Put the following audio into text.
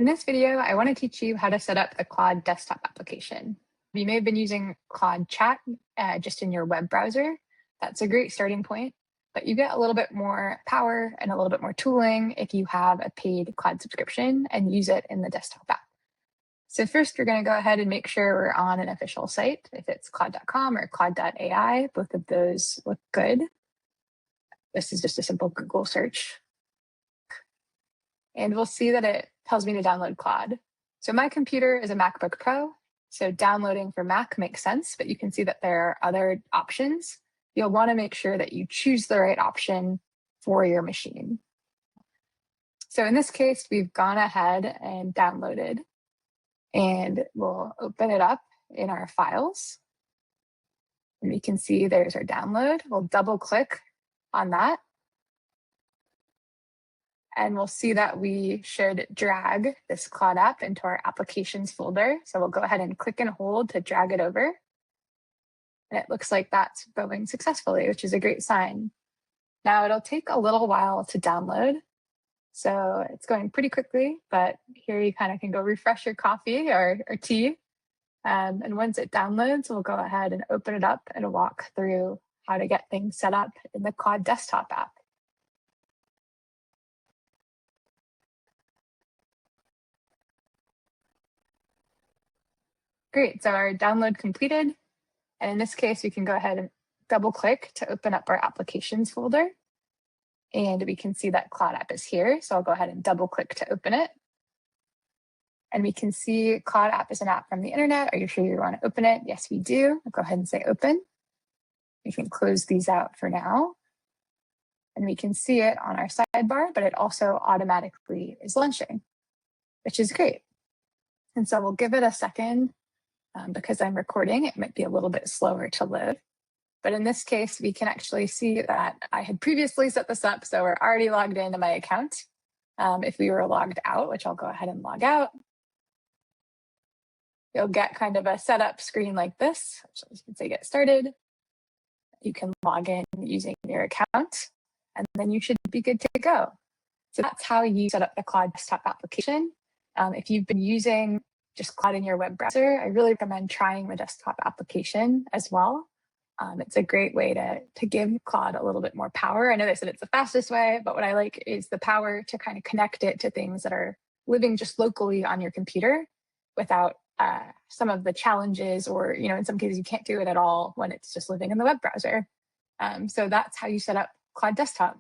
In this video, I want to teach you how to set up the Claude desktop application. You may have been using Claude Chat just in your web browser. That's a great starting point, but you get a little bit more power and a little bit more tooling if you have a paid Claude subscription and use it in the desktop app. So first, we're going to go ahead and make sure we're on an official site. If it's claude.com or claude.ai, both of those look good. This is just a simple Google search. And we'll see that it tells me to download Claude. So my computer is a MacBook Pro, so downloading for Mac makes sense, but you can see that there are other options. You'll want to make sure that you choose the right option for your machine. So in this case, we've gone ahead and downloaded, and we'll open it up in our files. And we can see there's our download. We'll double click on that. And we'll see that we should drag this Claude app into our applications folder. So we'll go ahead and click and hold to drag it over. And it looks like that's going successfully, which is a great sign. Now it'll take a little while to download. So it's going pretty quickly, but here you kind of can go refresh your coffee or tea. And once it downloads, we'll go ahead and open it up and walk through how to get things set up in the Claude desktop app. Great, so our download completed. And in this case, we can go ahead and double click to open up our applications folder. And we can see that Claude app is here. So I'll go ahead and double click to open it. And we can see Claude app is an app from the internet. Are you sure you want to open it? Yes, we do. I'll go ahead and say open. We can close these out for now. And we can see it on our sidebar, but it also automatically is launching, which is great. And so we'll give it a second. Because I'm recording, it might be a little bit slower to load. But in this case, we can actually see that I had previously set this up, so we're already logged into my account. If we were logged out, which I'll go ahead and log out, you'll get kind of a setup screen like this. So you can say get started. You can log in using your account, and then you should be good to go. So that's how you set up the Claude desktop application. If you've been using just Claude in your web browser, I really recommend trying the desktop application as well. It's a great way to give Claude a little bit more power. I know they said it's the fastest way, but what I like is the power to kind of connect it to things that are living just locally on your computer without some of the challenges, or in some cases you can't do it at all when it's just living in the web browser. So that's how you set up Claude desktop.